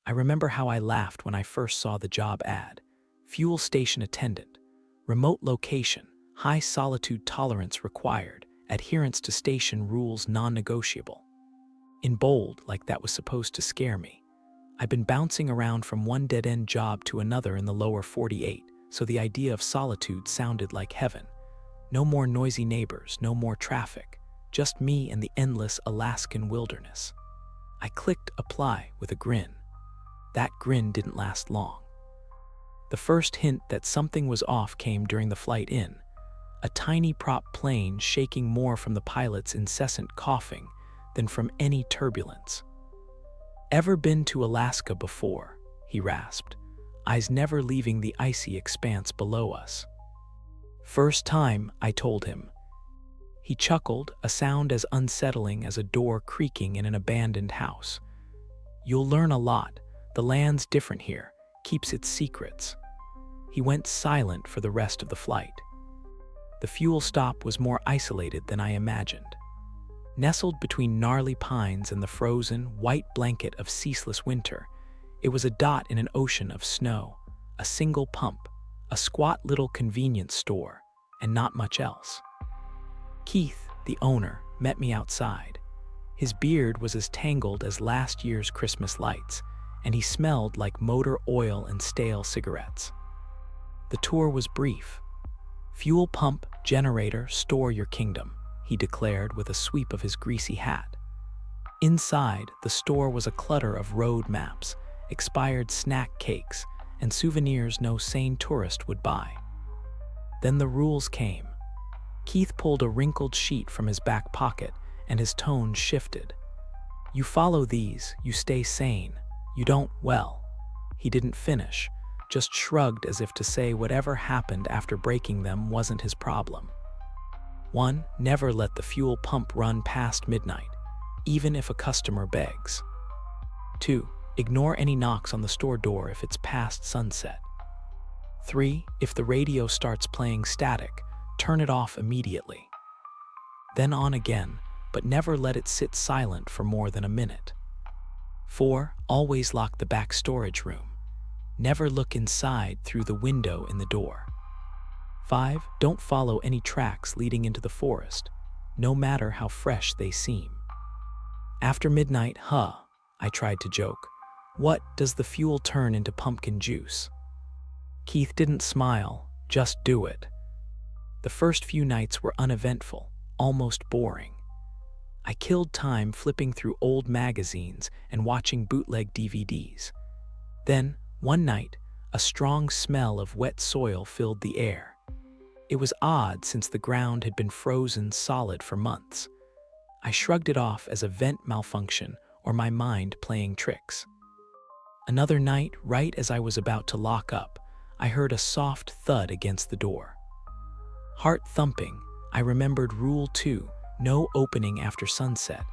I remember how I laughed when I first saw the job ad. Fuel station attendant. Remote location. High solitude tolerance required. Adherence to station rules non-negotiable. In bold, like that was supposed to scare me. I'd been bouncing around from one dead-end job to another in the lower 48, so the idea of solitude sounded like heaven. No more noisy neighbors, no more traffic. Just me and the endless Alaskan wilderness. I clicked apply with a grin. That grin didn't last long. The first hint that something was off came during the flight in. A tiny prop plane shaking more from the pilot's incessant coughing than from any turbulence. "Ever been to Alaska before?" he rasped, eyes never leaving the icy expanse below us. "First time," I told him. He chuckled, a sound as unsettling as a door creaking in an abandoned house. "You'll learn a lot. The land's different here, keeps its secrets." He went silent for the rest of the flight. The fuel stop was more isolated than I imagined. Nestled between gnarly pines and the frozen, white blanket of ceaseless winter, it was a dot in an ocean of snow, a single pump, a squat little convenience store, and not much else. Keith, the owner, met me outside. His beard was as tangled as last year's Christmas lights, and he smelled like motor oil and stale cigarettes. The tour was brief. "Fuel pump, generator, store your kingdom," he declared with a sweep of his greasy hat. Inside, the store was a clutter of road maps, expired snack cakes, and souvenirs no sane tourist would buy. Then the rules came. Keith pulled a wrinkled sheet from his back pocket, and his tone shifted. "You follow these, you stay sane. You don't, well." He didn't finish, just shrugged as if to say whatever happened after breaking them wasn't his problem. 1. Never let the fuel pump run past midnight, even if a customer begs. 2. Ignore any knocks on the store door if it's past sunset. 3. If the radio starts playing static, turn it off immediately. Then on again, but never let it sit silent for more than a minute. 4. Always lock the back storage room. Never look inside through the window in the door. 5. Don't follow any tracks leading into the forest, no matter how fresh they seem. After midnight, I tried to joke. What, does the fuel turn into pumpkin juice? Keith didn't smile, just do it. The first few nights were uneventful, almost boring. I killed time flipping through old magazines and watching bootleg DVDs. Then, one night, a strong smell of wet soil filled the air. It was odd since the ground had been frozen solid for months. I shrugged it off as a vent malfunction or my mind playing tricks. Another night, right as I was about to lock up, I heard a soft thud against the door. Heart thumping, I remembered Rule 2, no opening after sunset,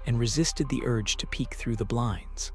and resisted the urge to peek through the blinds.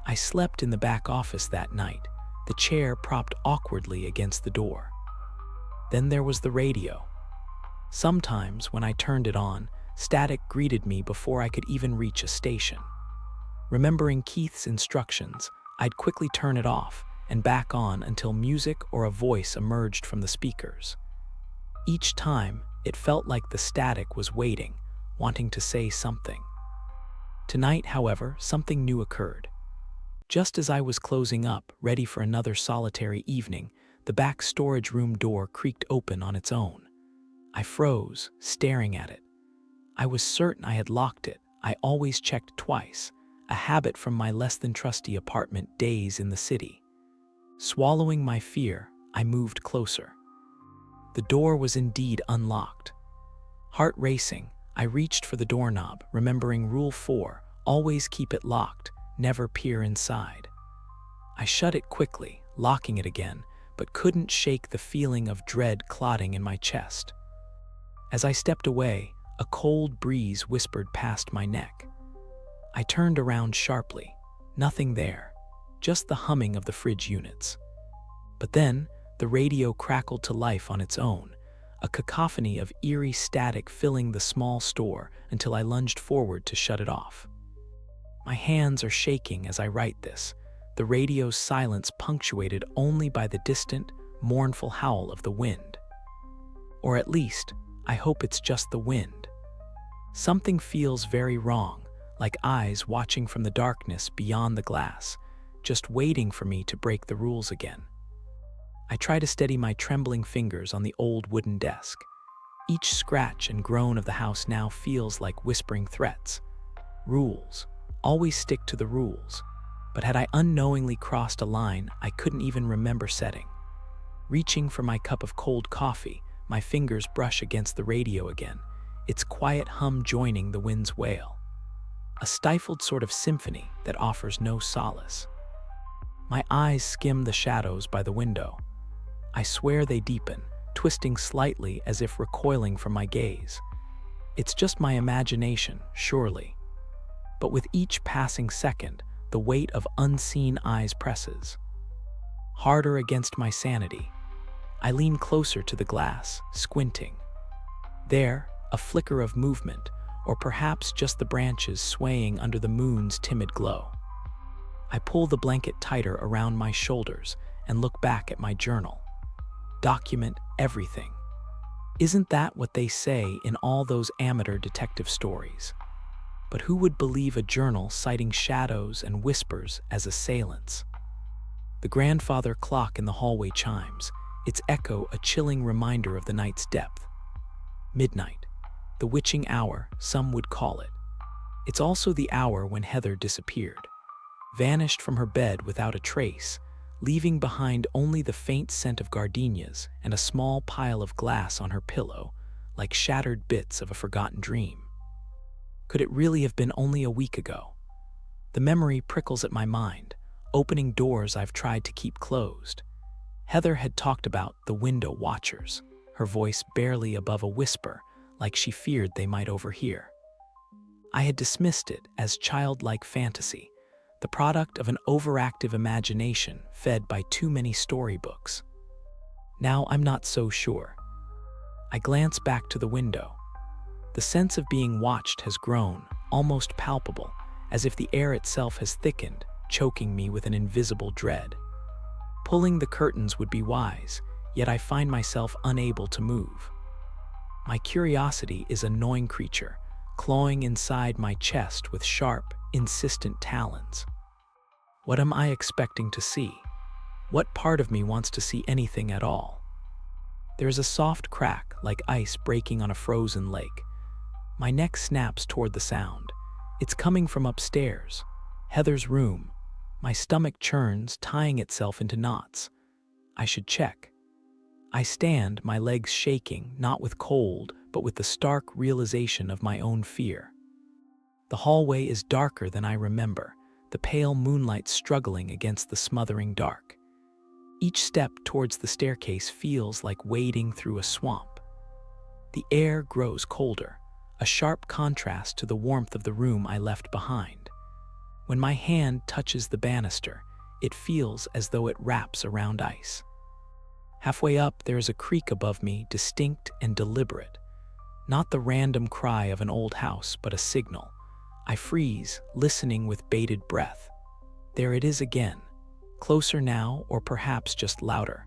I slept in the back office that night, the chair propped awkwardly against the door. Then there was the radio. Sometimes, when I turned it on, static greeted me before I could even reach a station. Remembering Keith's instructions, I'd quickly turn it off and back on until music or a voice emerged from the speakers. Each time, it felt like the static was waiting, wanting to say something. Tonight, however, something new occurred. Just as I was closing up, ready for another solitary evening, the back storage room door creaked open on its own. I froze, staring at it. I was certain I had locked it. I always checked twice, a habit from my less-than-trusty apartment days in the city. Swallowing my fear, I moved closer. The door was indeed unlocked. Heart racing, I reached for the doorknob, remembering Rule 4, always keep it locked, never peer inside. I shut it quickly, locking it again, but couldn't shake the feeling of dread clotting in my chest. As I stepped away, a cold breeze whispered past my neck. I turned around sharply. Nothing there, just the humming of the fridge units. But then, the radio crackled to life on its own, a cacophony of eerie static filling the small store until I lunged forward to shut it off. My hands are shaking as I write this, the radio's silence punctuated only by the distant, mournful howl of the wind. Or at least, I hope it's just the wind. Something feels very wrong, like eyes watching from the darkness beyond the glass, just waiting for me to break the rules again. I try to steady my trembling fingers on the old wooden desk. Each scratch and groan of the house now feels like whispering threats. Rules. Always stick to the rules. But had I unknowingly crossed a line I couldn't even remember setting? Reaching for my cup of cold coffee, my fingers brush against the radio again, its quiet hum joining the wind's wail. A stifled sort of symphony that offers no solace. My eyes skim the shadows by the window. I swear they deepen, twisting slightly as if recoiling from my gaze. It's just my imagination, surely. But with each passing second, the weight of unseen eyes presses. Harder against my sanity. I lean closer to the glass, squinting. There, a flicker of movement, or perhaps just the branches swaying under the moon's timid glow. I pull the blanket tighter around my shoulders and look back at my journal. Document everything. Isn't that what they say in all those amateur detective stories? But who would believe a journal citing shadows and whispers as assailants? The grandfather clock in the hallway chimes, its echo a chilling reminder of the night's depth. Midnight, the witching hour, some would call it. It's also the hour when Heather disappeared, vanished from her bed without a trace, leaving behind only the faint scent of gardenias and a small pile of glass on her pillow, like shattered bits of a forgotten dream. Could it really have been only a week ago? The memory prickles at my mind, opening doors I've tried to keep closed. Heather had talked about the window watchers, her voice barely above a whisper, like she feared they might overhear. I had dismissed it as childlike fantasy, the product of an overactive imagination fed by too many storybooks. Now I'm not so sure. I glance back to the window. The sense of being watched has grown, almost palpable, as if the air itself has thickened, choking me with an invisible dread. Pulling the curtains would be wise, yet I find myself unable to move. My curiosity is a gnawing creature, clawing inside my chest with sharp, insistent talons. What am I expecting to see? What part of me wants to see anything at all? There is a soft crack like ice breaking on a frozen lake. My neck snaps toward the sound. It's coming from upstairs, Heather's room. My stomach churns, tying itself into knots. I should check. I stand, my legs shaking, not with cold, but with the stark realization of my own fear. The hallway is darker than I remember, the pale moonlight struggling against the smothering dark. Each step towards the staircase feels like wading through a swamp. The air grows colder, a sharp contrast to the warmth of the room I left behind. When my hand touches the banister, it feels as though it wraps around ice. Halfway up, there is a creak above me, distinct and deliberate. Not the random cry of an old house, but a signal. I freeze, listening with bated breath. There it is again. Closer now, or perhaps just louder.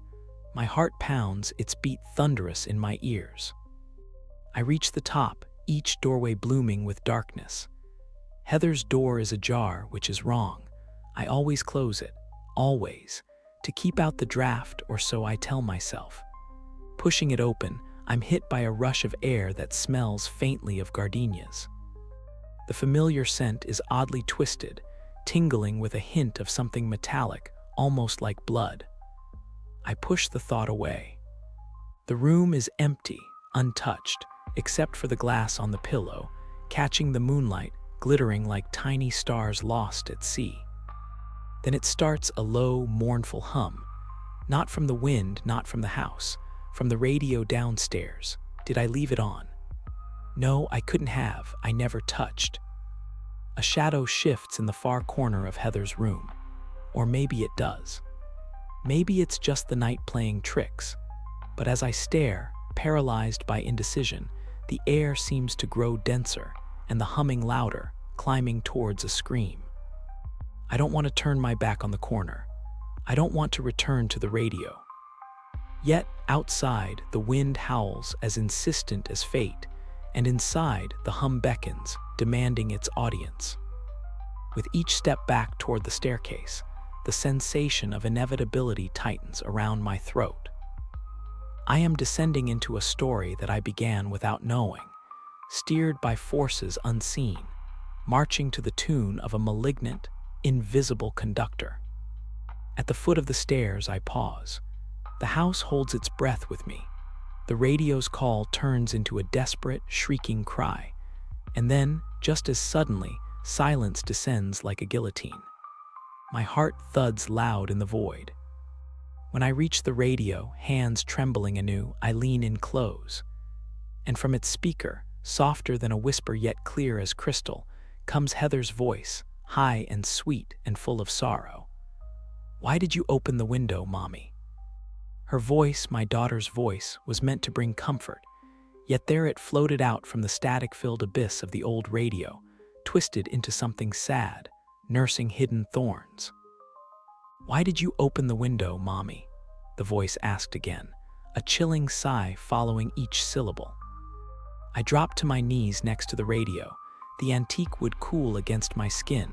My heart pounds, its beat thunderous in my ears. I reach the top, each doorway blooming with darkness. Heather's door is ajar, which is wrong. I always close it, always, to keep out the draft, or so I tell myself. Pushing it open, I'm hit by a rush of air that smells faintly of gardenias. The familiar scent is oddly twisted, tingling with a hint of something metallic, almost like blood. I push the thought away. The room is empty, untouched, except for the glass on the pillow, catching the moonlight, glittering like tiny stars lost at sea. Then it starts a low, mournful hum. Not from the wind, not from the house, from the radio downstairs. Did I leave it on? No, I couldn't have. I never touched. A shadow shifts in the far corner of Heather's room. Or maybe it does. Maybe it's just the night playing tricks. But as I stare, paralyzed by indecision, the air seems to grow denser and the humming louder, climbing towards a scream. I don't want to turn my back on the corner. I don't want to return to the radio. Yet, outside, the wind howls as insistent as fate, and inside, the hum beckons, demanding its audience. With each step back toward the staircase, the sensation of inevitability tightens around my throat. I am descending into a story that I began without knowing, steered by forces unseen, marching to the tune of a malignant, invisible conductor. At the foot of the stairs, I pause. The house holds its breath with me. The radio's call turns into a desperate, shrieking cry, and then, just as suddenly, silence descends like a guillotine. My heart thuds loud in the void. When I reach the radio, hands trembling anew, I lean in close. And from its speaker, softer than a whisper yet clear as crystal, comes Heather's voice, high and sweet and full of sorrow. "Why did you open the window, Mommy?" Her voice, my daughter's voice, was meant to bring comfort, yet there it floated out from the static-filled abyss of the old radio, twisted into something sad, nursing hidden thorns. "Why did you open the window, Mommy?" the voice asked again, a chilling sigh following each syllable. I dropped to my knees next to the radio, the antique wood cool against my skin,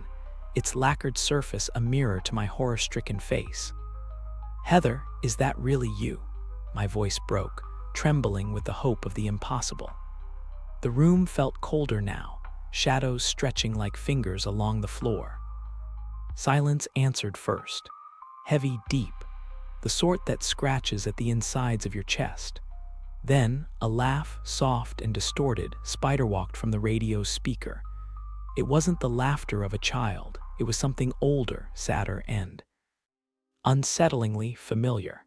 its lacquered surface a mirror to my horror-stricken face. "Heather, is that really you?" My voice broke, trembling with the hope of the impossible. The room felt colder now, shadows stretching like fingers along the floor. Silence answered first, heavy, deep, the sort that scratches at the insides of your chest. Then, a laugh, soft and distorted, spider-walked from the radio's speaker. It wasn't the laughter of a child, it was something older, sadder, and unsettlingly familiar.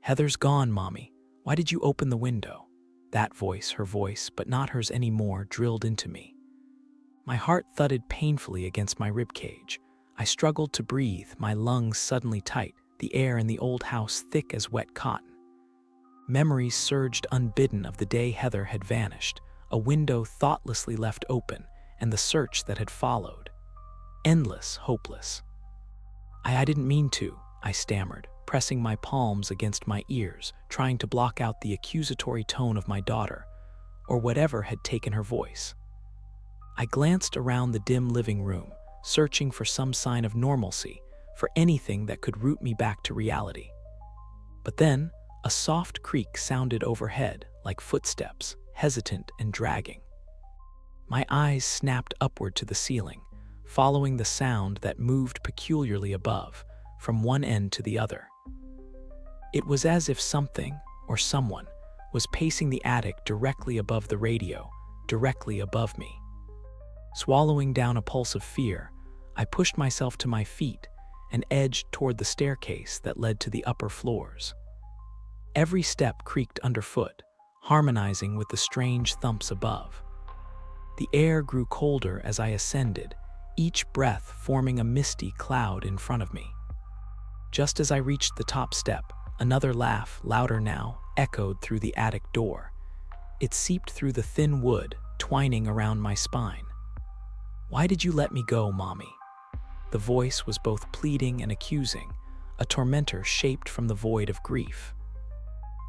"Heather's gone, Mommy. Why did you open the window?" That voice, her voice, but not hers anymore, drilled into me. My heart thudded painfully against my ribcage. I struggled to breathe, my lungs suddenly tight, the air in the old house thick as wet cotton. Memories surged unbidden of the day Heather had vanished, a window thoughtlessly left open, and the search that had followed. Endless, hopeless. I didn't mean to," I stammered, pressing my palms against my ears, trying to block out the accusatory tone of my daughter, or whatever had taken her voice. I glanced around the dim living room, searching for some sign of normalcy, for anything that could root me back to reality. But then, a soft creak sounded overhead, like footsteps, hesitant and dragging. My eyes snapped upward to the ceiling, following the sound that moved peculiarly above, from one end to the other. It was as if something, or someone, was pacing the attic directly above the radio, directly above me. Swallowing down a pulse of fear, I pushed myself to my feet and edged toward the staircase that led to the upper floors. Every step creaked underfoot, harmonizing with the strange thumps above. The air grew colder as I ascended, each breath forming a misty cloud in front of me. Just as I reached the top step, another laugh, louder now, echoed through the attic door. It seeped through the thin wood, twining around my spine. "Why did you let me go, Mommy?" The voice was both pleading and accusing, a tormentor shaped from the void of grief.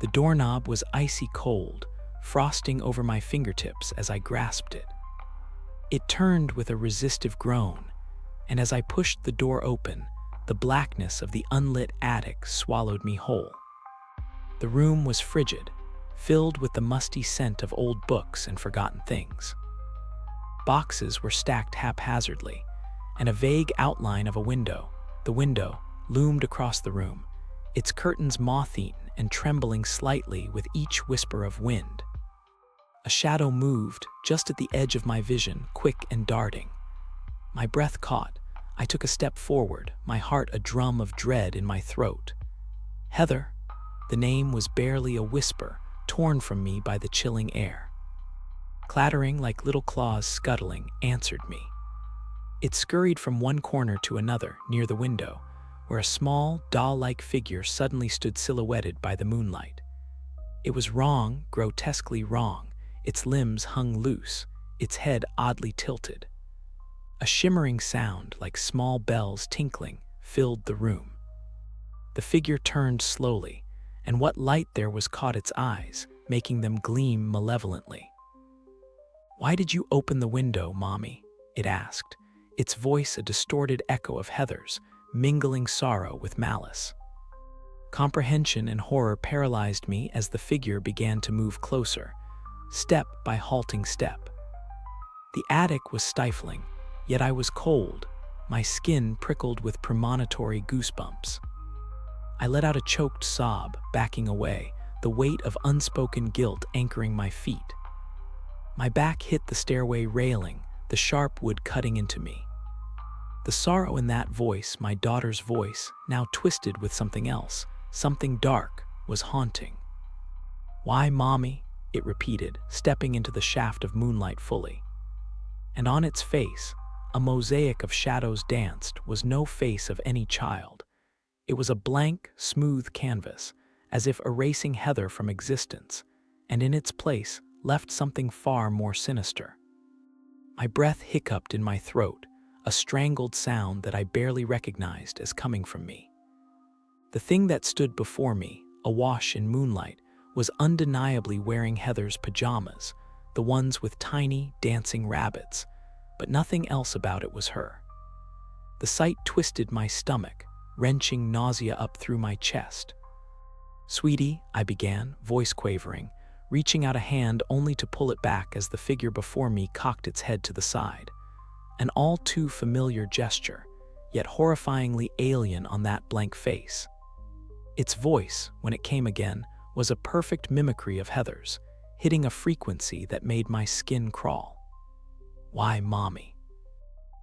The doorknob was icy cold, frosting over my fingertips as I grasped it. It turned with a resistive groan, and as I pushed the door open, the blackness of the unlit attic swallowed me whole. The room was frigid, filled with the musty scent of old books and forgotten things. Boxes were stacked haphazardly, and a vague outline of a window, the window, loomed across the room, its curtains moth-eaten and trembling slightly with each whisper of wind. A shadow moved just at the edge of my vision, quick and darting. My breath caught. I took a step forward, my heart a drum of dread in my throat. "Heather." The name was barely a whisper, torn from me by the chilling air. Clattering like little claws scuttling, answered me. It scurried from one corner to another, near the window, where a small, doll-like figure suddenly stood silhouetted by the moonlight. It was wrong, grotesquely wrong. Its limbs hung loose, its head oddly tilted. A shimmering sound, like small bells tinkling, filled the room. The figure turned slowly, and what light there was caught its eyes, making them gleam malevolently. "Why did you open the window, Mommy?" it asked, its voice a distorted echo of Heather's, mingling sorrow with malice. Comprehension and horror paralyzed me as the figure began to move closer, step by halting step. The attic was stifling, yet I was cold, my skin prickled with premonitory goosebumps. I let out a choked sob, backing away, the weight of unspoken guilt anchoring my feet. My back hit the stairway railing, the sharp wood cutting into me. The sorrow in that voice, my daughter's voice, now twisted with something else, something dark, was haunting. "Why, Mommy?" it repeated, stepping into the shaft of moonlight fully. And on its face, a mosaic of shadows danced, was no face of any child. It was a blank, smooth canvas, as if erasing Heather from existence, and in its place left something far more sinister. My breath hiccuped in my throat, a strangled sound that I barely recognized as coming from me. The thing that stood before me, awash in moonlight, was undeniably wearing Heather's pajamas, the ones with tiny, dancing rabbits, but nothing else about it was her. The sight twisted my stomach, wrenching nausea up through my chest. "Sweetie," I began, voice quavering, reaching out a hand only to pull it back as the figure before me cocked its head to the side. An all too familiar gesture, yet horrifyingly alien on that blank face. Its voice, when it came again, was a perfect mimicry of Heather's, hitting a frequency that made my skin crawl. "Why, Mommy?"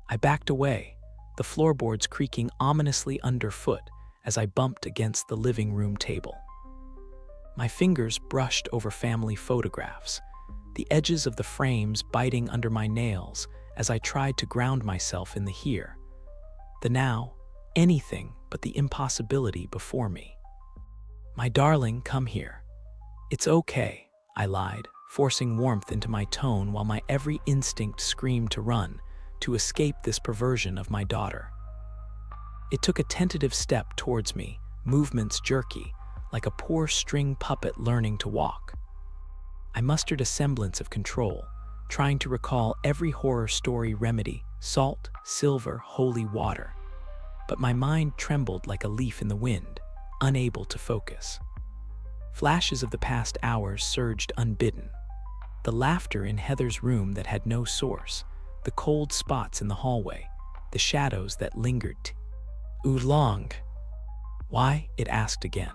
I backed away, the floorboards creaking ominously underfoot as I bumped against the living room table. My fingers brushed over family photographs, the edges of the frames biting under my nails as I tried to ground myself in the here, the now, anything but the impossibility before me. "My darling, come here." "It's okay," I lied, forcing warmth into my tone while my every instinct screamed to run, to escape this perversion of my daughter. It took a tentative step towards me, movements jerky, like a poor string puppet learning to walk. I mustered a semblance of control, trying to recall every horror story remedy, salt, silver, holy water. But my mind trembled like a leaf in the wind, unable to focus. Flashes of the past hours surged unbidden. The laughter in Heather's room that had no source, the cold spots in the hallway, the shadows that lingered. "Oolong." "Why?" it asked again,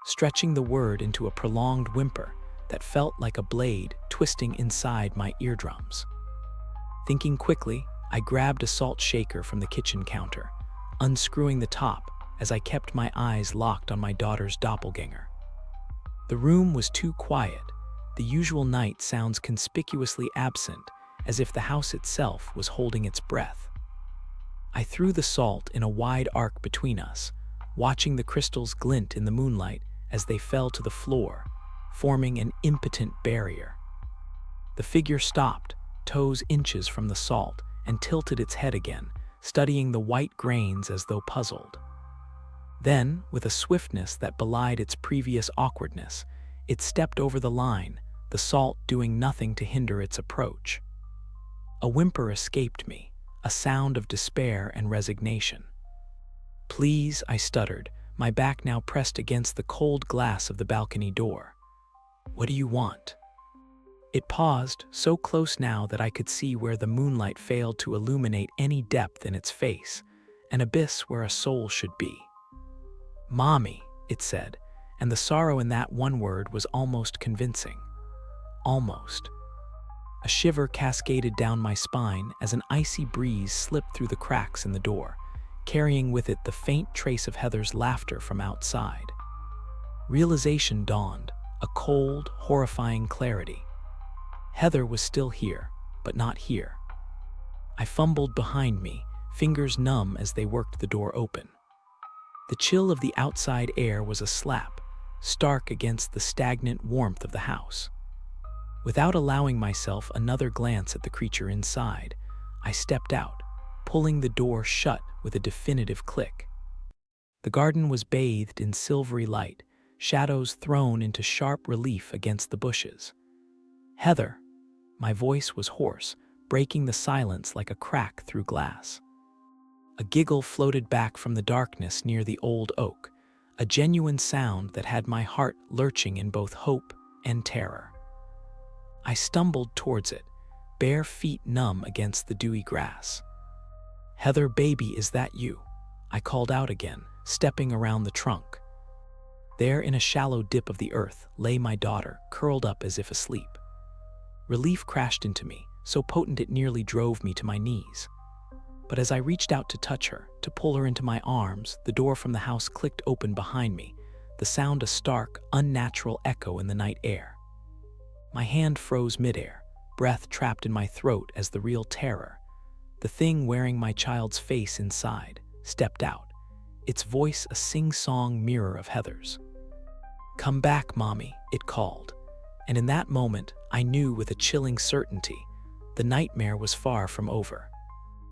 stretching the word into a prolonged whimper that felt like a blade twisting inside my eardrums. Thinking quickly, I grabbed a salt shaker from the kitchen counter, unscrewing the top as I kept my eyes locked on my daughter's doppelganger. The room was too quiet, the usual night sounds conspicuously absent, as if the house itself was holding its breath. I threw the salt in a wide arc between us, watching the crystals glint in the moonlight as they fell to the floor, forming an impotent barrier. The figure stopped, toes inches from the salt, and tilted its head again, studying the white grains as though puzzled. Then, with a swiftness that belied its previous awkwardness, it stepped over the line, the salt doing nothing to hinder its approach. A whimper escaped me, a sound of despair and resignation. "Please," I stuttered, my back now pressed against the cold glass of the balcony door. "What do you want?" It paused, so close now that I could see where the moonlight failed to illuminate any depth in its face, an abyss where a soul should be. "Mommy," it said, and the sorrow in that one word was almost convincing. Almost. A shiver cascaded down my spine as an icy breeze slipped through the cracks in the door, carrying with it the faint trace of Heather's laughter from outside. Realization dawned, a cold, horrifying clarity. Heather was still here, but not here. I fumbled behind me, fingers numb as they worked the door open. The chill of the outside air was a slap, stark against the stagnant warmth of the house. Without allowing myself another glance at the creature inside, I stepped out, pulling the door shut with a definitive click. The garden was bathed in silvery light, shadows thrown into sharp relief against the bushes. "Heather!" My voice was hoarse, breaking the silence like a crack through glass. A giggle floated back from the darkness near the old oak, a genuine sound that had my heart lurching in both hope and terror. I stumbled towards it, bare feet numb against the dewy grass. "Heather, baby, is that you?" I called out again, stepping around the trunk. There, in a shallow dip of the earth, lay my daughter, curled up as if asleep. Relief crashed into me, so potent it nearly drove me to my knees. But as I reached out to touch her, to pull her into my arms, the door from the house clicked open behind me, the sound a stark, unnatural echo in the night air. My hand froze midair, breath trapped in my throat as the real terror, the thing wearing my child's face inside, stepped out, its voice a sing-song mirror of Heather's. "Come back, Mommy," it called. And in that moment, I knew with a chilling certainty, the nightmare was far from over.